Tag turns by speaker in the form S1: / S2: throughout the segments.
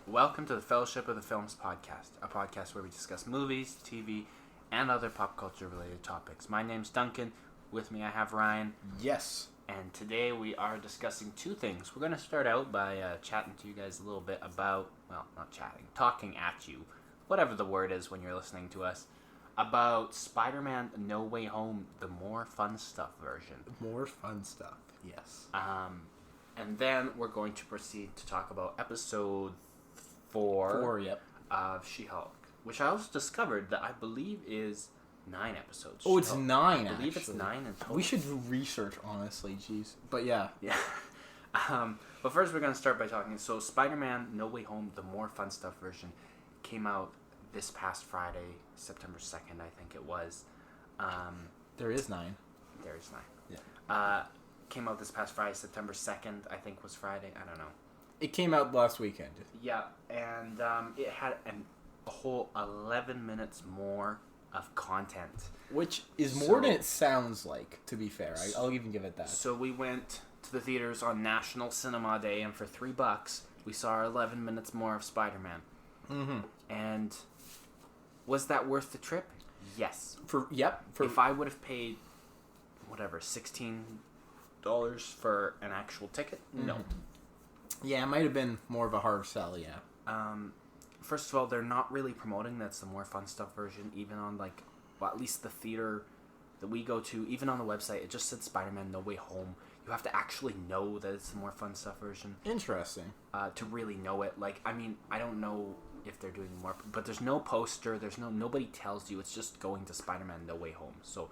S1: Welcome to the Fellowship of the Films podcast, a podcast where we discuss movies, TV, and other pop culture related topics. My name's Duncan. With me I have Ryan.
S2: Yes.
S1: And today we are discussing two things. We're going to start out by chatting to you guys a little bit about, well, not chatting, talking at you, whatever the word is when you're listening to us, about Spider-Man No Way Home, the more fun stuff version.
S2: More fun stuff, yes.
S1: And then we're going to proceed to talk about episode 4
S2: Yep.
S1: of She-Hulk, which I also discovered that I believe is 9 episodes.
S2: Oh, it's
S1: She-Hulk.
S2: 9,
S1: I believe
S2: actually.
S1: it's 9 in total.
S2: We should do research, honestly, jeez. But yeah.
S1: Yeah. But first we're going to start by talking. So Spider-Man No Way Home, the more fun stuff version, came out this past Friday, September 2nd, I think it was.
S2: There is 9.
S1: There is 9.
S2: Yeah.
S1: Came out this past Friday, September 2nd, I think was Friday. I don't know.
S2: It came out last weekend.
S1: Yeah, and it had a whole 11 minutes more of content.
S2: Which is more than it sounds like, to be fair. I'll even give it that.
S1: So we went to the theaters on National Cinema Day, and for $3, we saw 11 minutes more of Spider-Man.
S2: Mm-hmm.
S1: And was that worth the trip? Yes. If I would have paid, whatever, $16 for an actual ticket, no.
S2: Yeah, it might have been more of a hard sell, yeah.
S1: First of all, they're not really promoting that's the more fun stuff version, even on, at least the theater that we go to, even on the website, it just said Spider-Man No Way Home. You have to actually know that it's the more fun stuff version.
S2: Interesting.
S1: To really know it. I don't know if they're doing more, but there's no poster, nobody tells you, it's just going to Spider-Man No Way Home. So,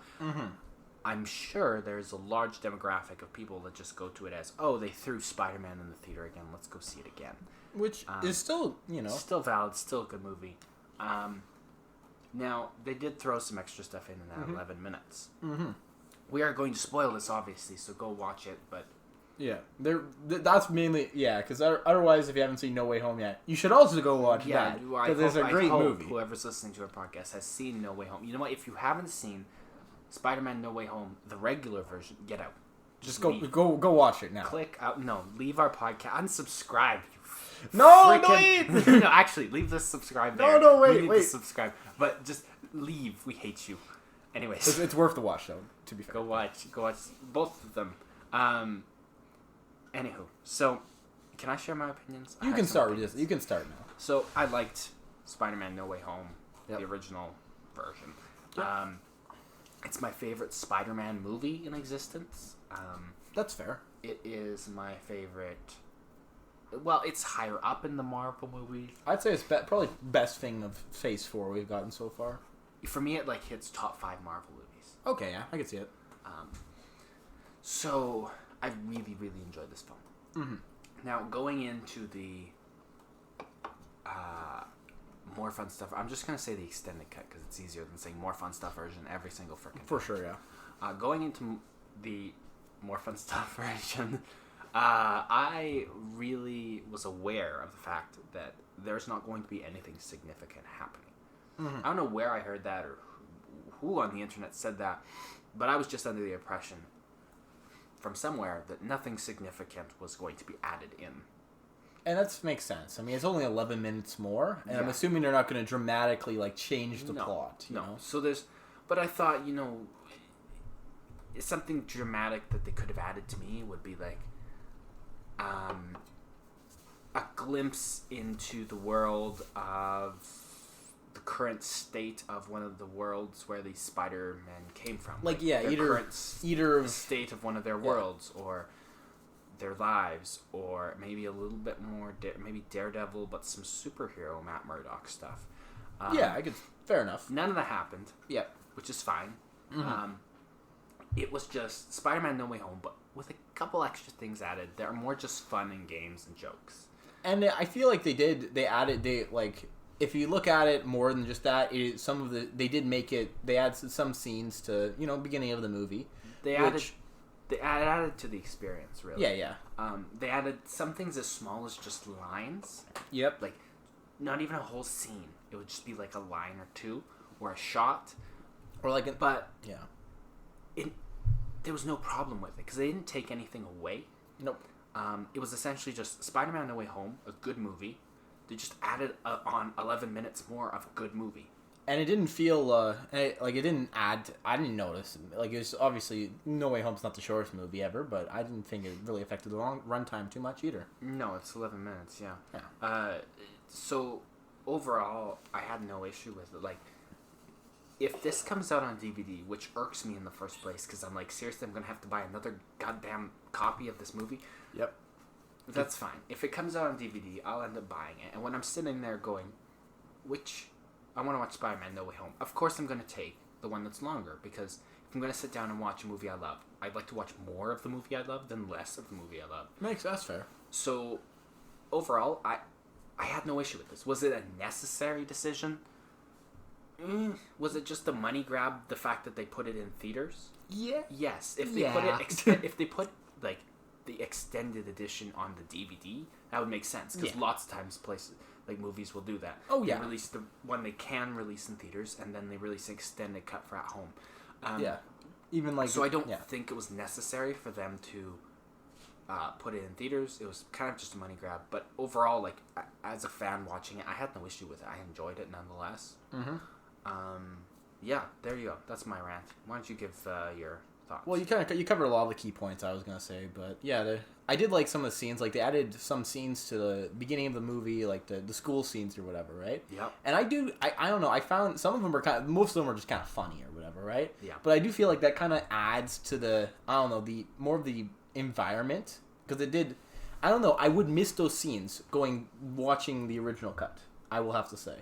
S1: I'm sure there's a large demographic of people that just go to it as, oh, they threw Spider-Man in the theater again, let's go see it again.
S2: Which is still,
S1: Still valid, still a good movie. Now, they did throw some extra stuff in that 11 minutes. Mm-hmm. We are going to spoil this, obviously, so go watch it, but...
S2: Yeah, that's mainly, because otherwise, if you haven't seen No Way Home yet, you should also go watch that, because it's a great movie.
S1: Whoever's listening to our podcast has seen No Way Home. You know what, if you haven't seen Spider-Man No Way Home, the regular version, get out.
S2: Just go watch it now.
S1: Click out. No, leave our podcast. Unsubscribe.
S2: No,
S1: wait. No, actually, leave this subscribe there.
S2: No,
S1: we need
S2: wait.
S1: to subscribe, but just leave. We hate you. Anyways,
S2: it's worth the watch, though. To be fair,
S1: go watch both of them. Anywho, so can I share my opinions?
S2: You can start with this. You can start now.
S1: So I liked Spider-Man No Way Home, the original version.
S2: Yep.
S1: It's my favorite Spider-Man movie in existence.
S2: That's fair.
S1: It is my favorite. Well, it's higher up in the Marvel movies.
S2: I'd say it's probably best thing of Phase 4 we've gotten so far.
S1: For me, it hits top 5 Marvel movies.
S2: Okay, yeah, I can see it.
S1: So I really, really enjoyed this film.
S2: Mm-hmm.
S1: Now, going into the more fun stuff, I'm just going to say the extended cut because it's easier than saying more fun stuff version every single freaking
S2: For sure, yeah.
S1: Going into the more fun stuff version, I really was aware of the fact that there's not going to be anything significant happening. Mm-hmm. I don't know where I heard that or who on the internet said that, but I was just under the impression from somewhere that nothing significant was going to be added in.
S2: And that makes sense. I mean, it's only 11 minutes more, and I'm assuming they're not going to dramatically change the plot. You know?
S1: So but I thought, something dramatic that they could have added to me would be a glimpse into the world of the current state of one of the worlds where the Spider-Men came from.
S2: Either
S1: the state of one of their worlds, or their lives, or maybe a little bit more, maybe Daredevil, but some superhero Matt Murdock stuff.
S2: Fair enough.
S1: None of that happened.
S2: Yeah.
S1: Which is fine.
S2: Mm-hmm.
S1: It was just Spider-Man No Way Home, but with a couple extra things added. They're more just fun and games and jokes.
S2: And I feel like they added, if you look at it more than just that, they did make it, they added some scenes to, beginning of the movie.
S1: They added to the experience, really.
S2: Yeah.
S1: They added some things as small as just lines.
S2: Yep.
S1: Not even a whole scene. It would just be a line or two, or a shot.
S2: Or
S1: but there was no problem with it, because they didn't take anything away.
S2: Nope.
S1: It was essentially just Spider-Man No Way Home, a good movie, They just added on 11 minutes more of a good movie.
S2: And it didn't feel like it didn't add. I didn't notice. Like, it was obviously No Way Home's not the shortest movie ever, but I didn't think it really affected the long runtime too much either.
S1: No, it's 11 minutes. Yeah.
S2: Yeah.
S1: So overall, I had no issue with it. Like, if this comes out on DVD, which irks me in the first place, because I'm like, seriously, I'm gonna have to buy another goddamn copy of this movie.
S2: Yep.
S1: That's fine. If it comes out on DVD, I'll end up buying it. And when I'm sitting there going, I want to watch Spider-Man No Way Home. Of course I'm going to take the one that's longer, because if I'm going to sit down and watch a movie I love, I'd like to watch more of the movie I love than less of the movie I love.
S2: That's fair.
S1: So, overall, I had no issue with this. Was it a necessary decision? Was it just a money grab, the fact that they put it in theaters?
S2: Yeah.
S1: Yes. If they if they put like the extended edition on the DVD, that would make sense, because lots of times places like movies will do that.
S2: Oh yeah.
S1: They release the one they can release in theaters, and then they release an extended cut for at home.
S2: Yeah. Even like.
S1: So I don't think it was necessary for them to put it in theaters. It was kind of just a money grab. But overall, like as a fan watching it, I had no issue with it. I enjoyed it nonetheless.
S2: Mm-hmm.
S1: Yeah. There you go. That's my rant. Why don't you give your thoughts?
S2: Well, you covered a lot of the key points I was gonna say, but yeah, I did like some of the scenes. Like, they added some scenes to the beginning of the movie, like the school scenes or whatever, right?
S1: Yeah.
S2: And I don't know. I found some of them are most of them are just kind of funny or whatever, right?
S1: Yeah.
S2: But I do feel like that kind of adds to the the more of the environment, because it did. I don't know. I would miss those scenes watching the original cut. I will have to say.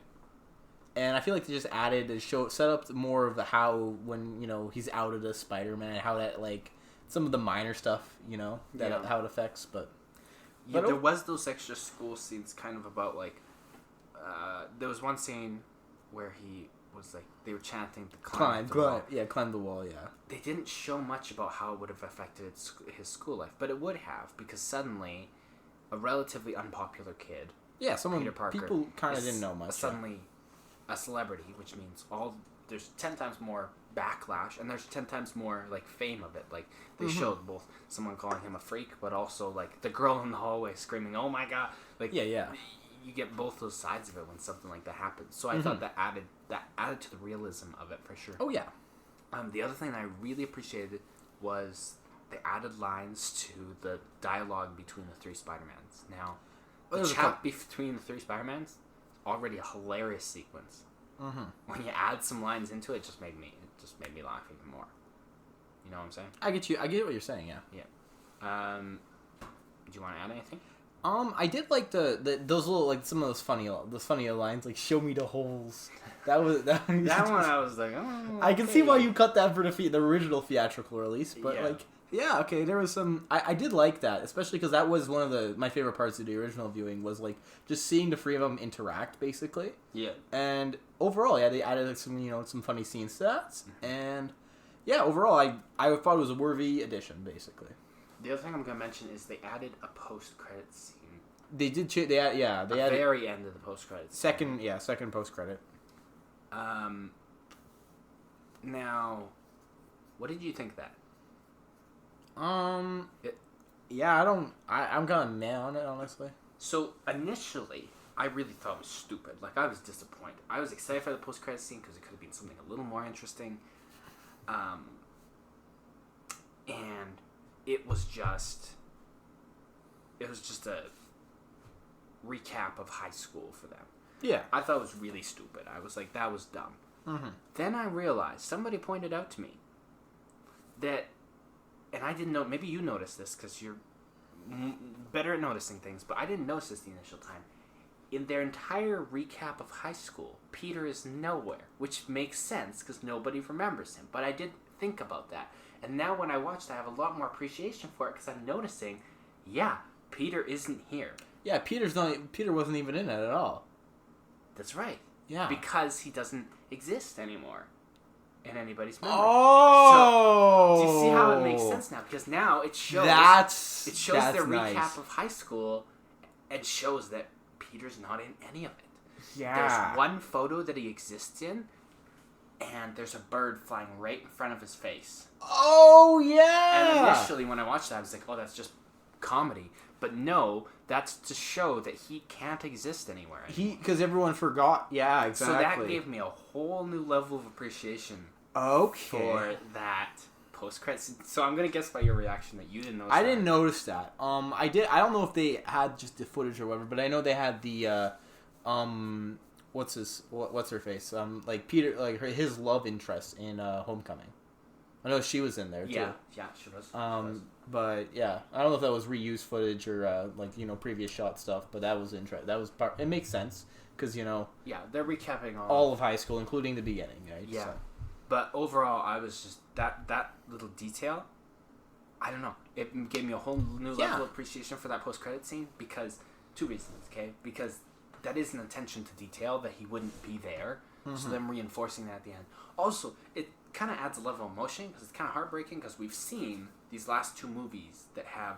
S2: And I feel like they just added set up more of the how when he's outed as Spider-Man, how that like some of the minor stuff how it affects, but
S1: there was those extra school scenes kind of about like there was one scene where he was like they were chanting to climb the
S2: wall. Yeah,
S1: they didn't show much about how it would have affected his school life, but it would have, because suddenly a relatively unpopular kid, Peter Parker,
S2: people kind of didn't know much,
S1: suddenly a celebrity, which means there's 10 times more backlash, and there's 10 times more like fame of it. Like they showed both someone calling him a freak, but also like the girl in the hallway screaming, "Oh my god!" Like you get both those sides of it when something like that happens. So I thought that added to the realism of it for sure.
S2: Oh yeah.
S1: The other thing I really appreciated was the added lines to the dialogue between the three Spider-Mans. Now, the chat between the three Spider-Mans already a hilarious sequence.
S2: Mm-hmm.
S1: When you add some lines into it, it just made me laugh even more. You know what I'm saying?
S2: I get what you're saying. Yeah.
S1: Yeah. Do you want to add anything?
S2: I did like those little, like, some of those funny lines, like "show me the holes." That one
S1: I was like, oh.
S2: I can see why you cut that for the original theatrical release, but okay, there was some. I did like that, especially because that was one of my favorite parts of the original viewing, was like just seeing the three of them interact, basically.
S1: Yeah.
S2: And overall, they added like, some funny scenes to that, and overall, I thought it was a worthy addition, basically.
S1: The other thing I'm gonna mention is they added a post-credit scene.
S2: They did. They added
S1: very end of the post-credit scene.
S2: Second post-credit.
S1: Now, what did you think of that?
S2: I'm kind of meh on it, honestly.
S1: So, initially, I really thought it was stupid. Like, I was disappointed. I was excited for the post-credit scene because it could have been something a little more interesting. And it was just a recap of high school for them.
S2: Yeah.
S1: I thought it was really stupid. I was like, that was dumb.
S2: Mm-hmm.
S1: Then I realized, somebody pointed out to me that, and I didn't know, maybe you noticed this because you're better at noticing things, but I didn't notice this the initial time. In their entire recap of high school, Peter is nowhere, which makes sense because nobody remembers him. But I didn't think about that. And now when I watched it, I have a lot more appreciation for it because I'm noticing, Peter isn't here.
S2: Yeah, Peter wasn't even in it at all.
S1: That's right.
S2: Yeah.
S1: Because he doesn't exist anymore in anybody's memory.
S2: Oh!
S1: So, do you see how it makes sense now? Because now it shows their recap of high school and shows that Peter's not in any of it.
S2: Yeah.
S1: There's one photo that he exists in, and there's a bird flying right in front of his face.
S2: Oh, yeah!
S1: And initially, when I watched that, I was like, oh, that's just comedy. But no, that's to show that he can't exist anywhere anymore.
S2: Because everyone forgot. Yeah, exactly.
S1: So that gave me a whole new level of appreciation for that post-credit scene. So I'm going to guess by your reaction that you didn't notice
S2: I didn't notice that. I did. I don't know if they had just the footage or whatever, but I know they had the, what's her face? Like Peter, like his love interest in Homecoming. I know she was in there too.
S1: Yeah, she was.
S2: But yeah, I don't know if that was reused footage or previous shot stuff. But that was interesting. That was part. It makes sense because
S1: yeah, they're recapping
S2: all of high school, including the beginning, right?
S1: Yeah, so. But overall, I was just that little detail. I don't know. It gave me a whole new level of appreciation for that post-credit scene because 2 reasons. Okay, because that is an attention to detail that he wouldn't be there. Mm-hmm. So them reinforcing that at the end. Also, it kind of adds a level of emotion because it's kind of heartbreaking because we've seen these last 2 movies that have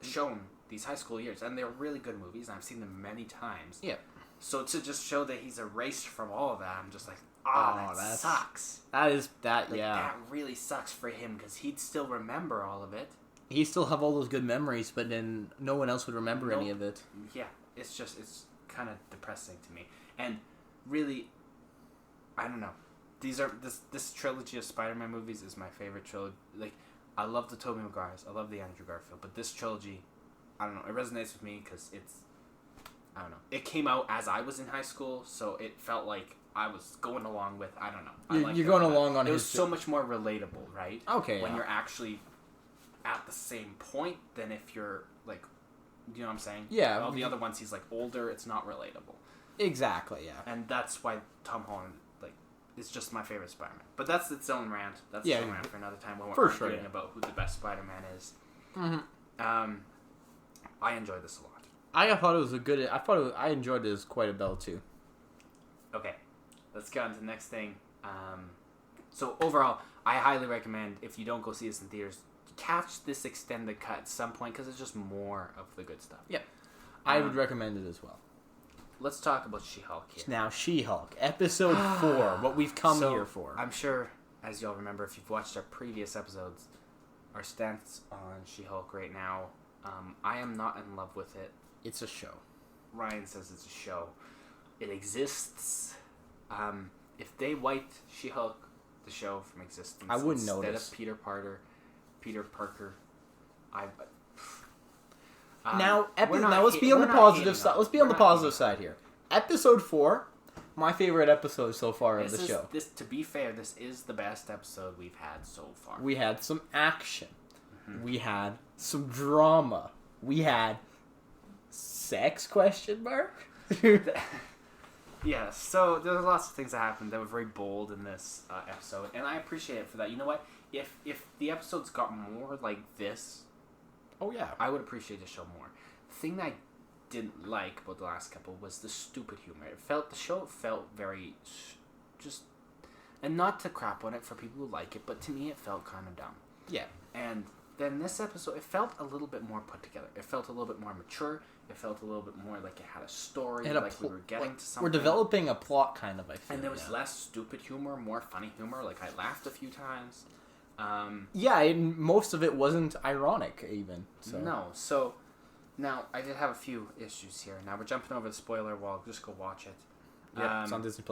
S1: shown these high school years, and they're really good movies, and I've seen them many times.
S2: Yeah.
S1: So to just show that he's erased from all of that, I'm just like, that sucks.
S2: That
S1: really sucks for him because he'd still remember all of it.
S2: He'd still have all those good memories, but then no one else would remember any of it.
S1: Yeah, it's kind of depressing to me, and really, I don't know. This trilogy of Spider-Man movies is my favorite trilogy. Like, I love the Tobey Maguires, I love the Andrew Garfield, but this trilogy, I don't know, it resonates with me because I don't know. It came out as I was in high school, so it felt like I was going along with, I don't know.
S2: You're going along on
S1: it. It was so much more relatable, right?
S2: Okay.
S1: When you're actually at the same point than if you're, like, you know what I'm saying?
S2: Yeah.
S1: All the other ones, he's, like, older, it's not relatable.
S2: Exactly, yeah.
S1: And that's why Tom Holland, it's just my favorite Spider-Man. But that's its own rant. That's its own rant for another time when we're arguing about who the best Spider-Man is.
S2: Mm-hmm.
S1: I enjoyed this a lot.
S2: I enjoyed this quite a bit too.
S1: Okay, let's get on to the next thing. So overall, I highly recommend, if you don't go see this in theaters, catch this extended cut at some point because it's just more of the good stuff.
S2: Yep. I would recommend it as well.
S1: Let's talk about She-Hulk here.
S2: Now, She-Hulk, episode 4, what we've come here for.
S1: I'm sure, as y'all remember, if you've watched our previous episodes, our stance on She-Hulk right now, I am not in love with it.
S2: It's a show.
S1: Ryan says it's a show. It exists. If they wiped She-Hulk, the show, from existence,
S2: I wouldn't
S1: instead
S2: notice.
S1: of Peter Parker,
S2: now let's be on the positive side. Let's be on the positive side here. Episode 4, my favorite episode so far of the show.
S1: To be fair, this is the best episode we've had so far.
S2: We had some action. Mm-hmm. We had some drama. We had sex ?
S1: Yeah, so there's lots of things that happened that were very bold in this episode, and I appreciate it for that. You know what? If the episodes got more like this, I would appreciate the show more. The thing that I didn't like about the last couple was the stupid humor. The show felt very just, and not to crap on it for people who like it, but to me it felt kind of dumb.
S2: Yeah.
S1: And then this episode, it felt a little bit more put together. It felt a little bit more mature. It felt a little bit more like it had a story, like we were getting to something.
S2: We're developing a plot, kind of, I feel.
S1: And there was less stupid humor, more funny humor. Like, I laughed a few times.
S2: Most of it wasn't ironic, even. So.
S1: No, so, now, I did have a few issues here. Now, we're jumping over the spoiler wall. Just go watch it.
S2: Yeah, it's on Disney+.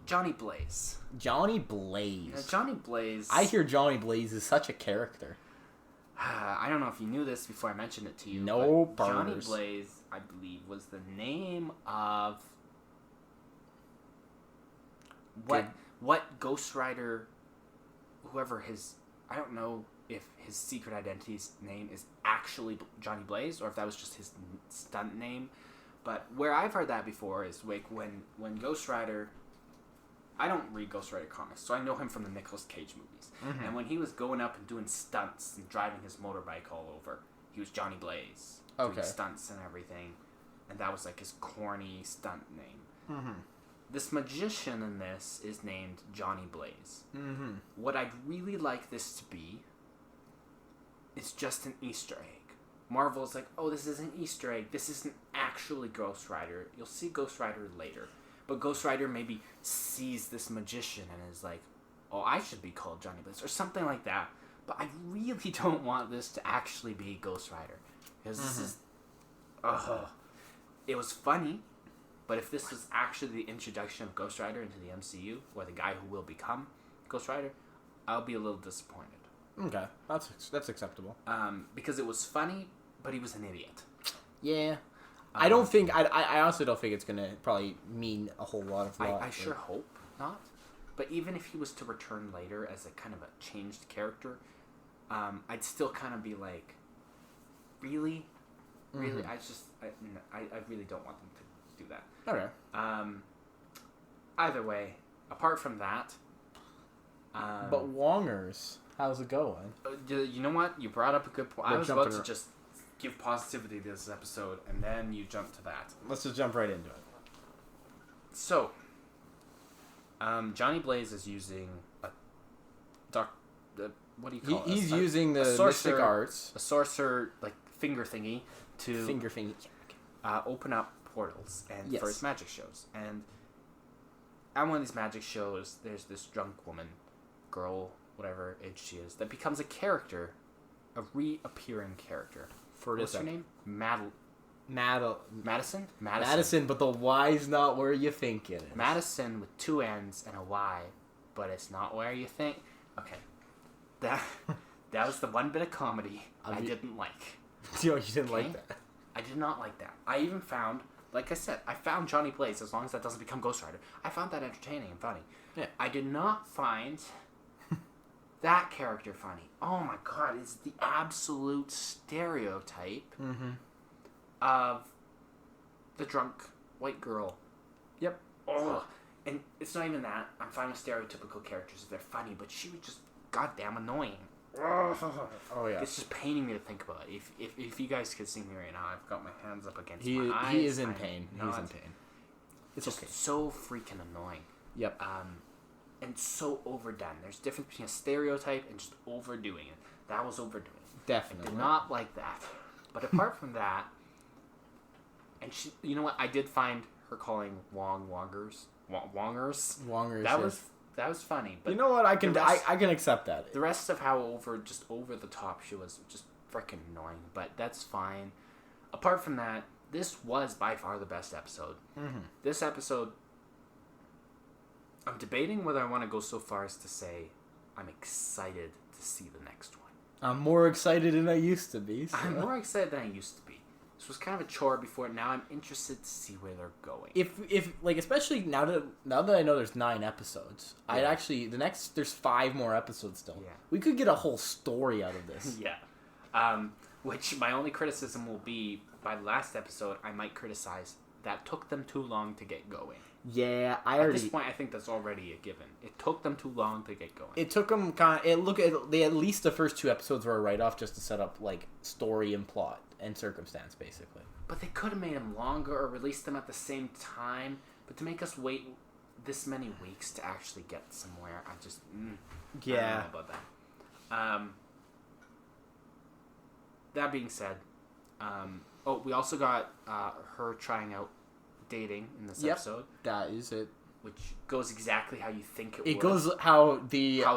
S1: Johnny Blaze.
S2: Johnny Blaze.
S1: You know, Johnny Blaze...
S2: I hear Johnny Blaze is such a character.
S1: I don't know if you knew this before I mentioned it to you.
S2: No,
S1: but Johnny Blaze, I believe, was the name of... What Ghost Rider... Whoever his... I don't know if his secret identity's name is actually Johnny Blaze, or if that was just his stunt name. But where I've heard that before is like when Ghost Rider... I don't read Ghost Rider comics, so I know him from the Nicolas Cage movies. Mm-hmm. And when he was going up and doing stunts and driving his motorbike all over, he was Johnny Blaze. Doing stunts and everything. And that was like his corny stunt name. Mm-hmm. This magician in this is named Johnny Blaze. Mm-hmm. What I'd really like this to be is just an Easter egg. Marvel's like, oh, this is an Easter egg. This isn't actually Ghost Rider. You'll see Ghost Rider later. But Ghost Rider maybe sees this magician and is like, oh, I should be called Johnny Blaze, or something like that. But I really don't want this to actually be Ghost Rider. Because this is... It was funny, but if this was actually the introduction of Ghost Rider into the MCU, or the guy who will become Ghost Rider, I'll be a little disappointed.
S2: Okay, that's acceptable.
S1: Because it was funny, but he was an idiot.
S2: Yeah. I don't think... I honestly don't think it's going to probably mean a whole lot of...
S1: I sure hope not. But even if he was to return later as a kind of a changed character, I'd still kind of be like, really? Really? I really don't want them to do that.
S2: Okay.
S1: Either way, apart from that...
S2: but Wongers, how's it going?
S1: You know what? You brought up a good point. I was about to just give positivity to this episode, and then you jumped to that.
S2: Let's just jump right into it.
S1: So... Johnny Blaze is using what do you call it?
S2: He's using the mystic arts,
S1: a sorcerer like finger thingy to open up portals and for his magic shows. And at one of these magic shows, there's this drunk woman, girl, whatever age she is, that becomes a character, a reappearing character. What's her name? Madison?
S2: Madison, but the Y's not where you think it is.
S1: Madison with 2 N's and a Y, but it's not where you think. Okay. That was the one bit of comedy I didn't like.
S2: You didn't like that?
S1: I did not like that. I even found, like I said, I found Johnny Blaze, as long as that doesn't become Ghost Rider, I found that entertaining and funny.
S2: Yeah.
S1: I did not find that character funny. Oh my god, it's the absolute stereotype of the drunk white girl.
S2: Yep.
S1: Oh, and it's not even that. I'm fine with stereotypical characters if they're funny, but she was just goddamn annoying.
S2: Oh yeah.
S1: It's just paining me to think about it. If you guys could see me right now, I've got my hands up against my eyes.
S2: He is in pain. He's in pain.
S1: It's just so freaking annoying.
S2: Yep.
S1: And so overdone. There's a difference between a stereotype and just overdoing it. That was overdoing it.
S2: Definitely.
S1: I did not like that. But apart from that, and she, you know what? I did find her calling Wongers. That was funny. But
S2: you know what? I can accept that.
S1: The rest of how over the top she was just freaking annoying. But that's fine. Apart from that, this was by far the best episode. This episode, I'm debating whether I want to go so far as to say I'm excited to see the next one.
S2: I'm more excited than I used to be. So.
S1: I'm more excited than I used to be. This was kind of a chore before. Now I'm interested to see where they're going.
S2: If like, especially now that I know there's 9 episodes, I'd actually there's 5 more episodes still.
S1: Yeah.
S2: We could get a whole story out of this.
S1: Yeah. Which my only criticism will be, by the last episode, I might criticize that took them too long to get going.
S2: Yeah,
S1: At this point, I think that's already a given. It took them too long to get going.
S2: It took them at least the first 2 episodes were a write-off just to set up like story and plot and circumstance, basically.
S1: But they could have made them longer or released them at the same time. But to make us wait this many weeks to actually get somewhere, I just I don't know about that. That being said, we also got her trying out dating in this episode.
S2: That is it.
S1: Which goes exactly how you think it would.
S2: It goes how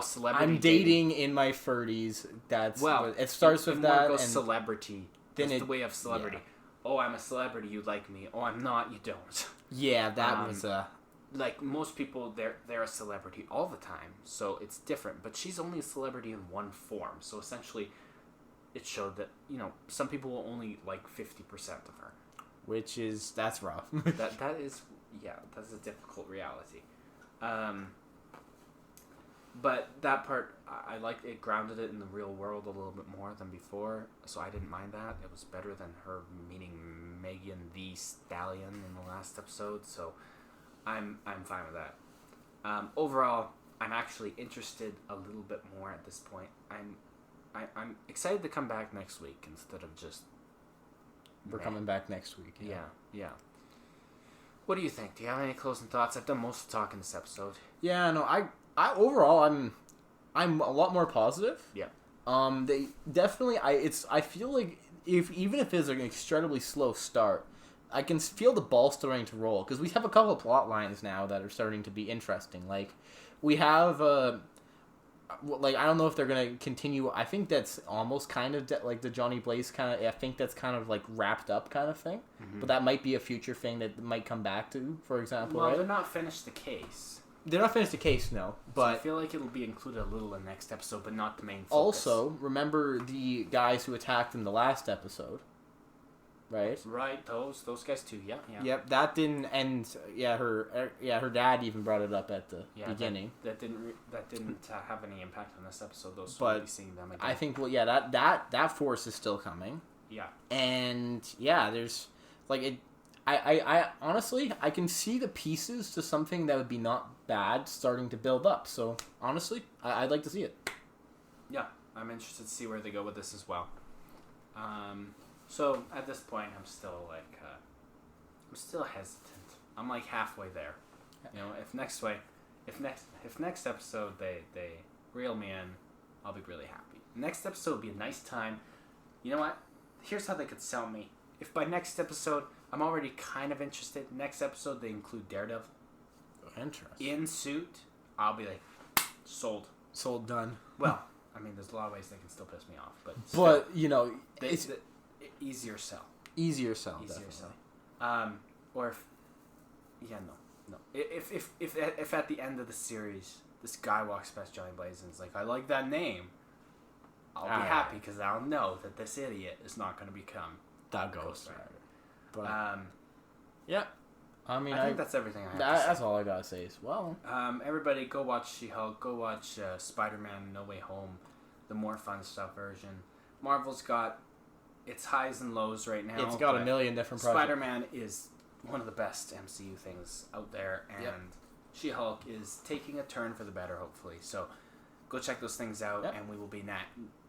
S1: celebrity
S2: I'm dating in my 30s. It starts with that.
S1: Goes celebrity. That's the way of celebrity. Yeah. Oh, I'm a celebrity. You like me. Oh, I'm not. You don't.
S2: Yeah, that was
S1: like most people. They're a celebrity all the time, so it's different. But she's only a celebrity in one form. So essentially, it showed that some people will only like 50% of her.
S2: That's rough.
S1: That's a difficult reality. But that part, I liked it, grounded it in the real world a little bit more than before, so I didn't mind that. It was better than her meeting Megan the Stallion in the last episode, so I'm fine with that. Overall, I'm actually interested a little bit more at this point. I'm excited to come back next week instead of just...
S2: We're coming back next week.
S1: Yeah. What do you think? Do you have any closing thoughts? I've done most of the talk in this episode.
S2: Yeah, no, I overall I'm a lot more positive.
S1: Yeah.
S2: They definitely I feel like even if it's an incredibly slow start, I can feel the ball starting to roll because we have a couple of plot lines now that are starting to be interesting. Like we have like I don't know if they're gonna continue. I think that's almost kind of like the Johnny Blaze kind of. I think that's kind of like wrapped up kind of thing. Mm-hmm. But that might be a future thing that might come back to. For example,
S1: well,
S2: right?
S1: they're not finished the case.
S2: They're not finished the case, no. But
S1: so I feel like it'll be included a little in the next episode, but not the main focus.
S2: Also, remember the guys who attacked in the last episode, right?
S1: Right, those guys too. Yeah.
S2: Yep, that didn't end. Yeah, her dad even brought it up at the beginning.
S1: That didn't have any impact on this episode. Though, so
S2: but
S1: we'll be seeing them again.
S2: I think that force is still coming.
S1: Yeah.
S2: And yeah, there's like it. I honestly, I can see the pieces to something that would be not bad starting to build up. So, honestly, I'd like to see it.
S1: Yeah, I'm interested to see where they go with this as well. So, at this point, I'm still, hesitant. I'm, like, halfway there. You know, if next episode they reel me in, I'll be really happy. Next episode will be a nice time. You know what? Here's how they could sell me. If by next episode... I'm already kind of interested. Next episode, they include Daredevil.
S2: Interesting.
S1: In suit, I'll be like, sold.
S2: Sold, done.
S1: Well, I mean, there's a lot of ways they can still piss me off. But
S2: you know...
S1: it's easier sell.
S2: Easier sell, definitely.
S1: Or if... Yeah, no. If at the end of the series, this guy walks past Johnny Blaze and is like, I like that name, I'll be happy because I'll know that this idiot is not going to become...
S2: That Ghost Rider. But,
S1: yeah.
S2: I mean,
S1: I think that's everything I have to say.
S2: That's all I gotta say as well.
S1: Everybody, go watch She-Hulk. Go watch Spider-Man No Way Home, the more fun stuff version. Marvel's got its highs and lows right now.
S2: It's got a million different projects.
S1: Spider-Man is one of the best MCU things out there, and She-Hulk is taking a turn for the better, hopefully. So go check those things out, and we will be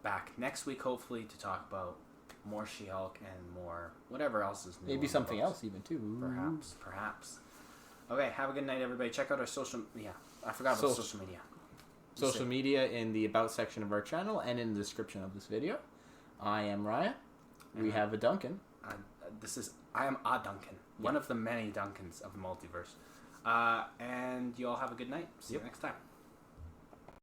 S1: back next week, hopefully, to talk about more She-Hulk and more whatever else is new.
S2: Maybe something else even too.
S1: Perhaps. Okay, have a good night, everybody. Check out our social... Yeah, I forgot about social media.
S2: Social media in the About section of our channel and in the description of this video. I am Ryan. We have a Duncan.
S1: I am a Duncan. One of the many Duncans of the multiverse. And you all have a good night. See you next time.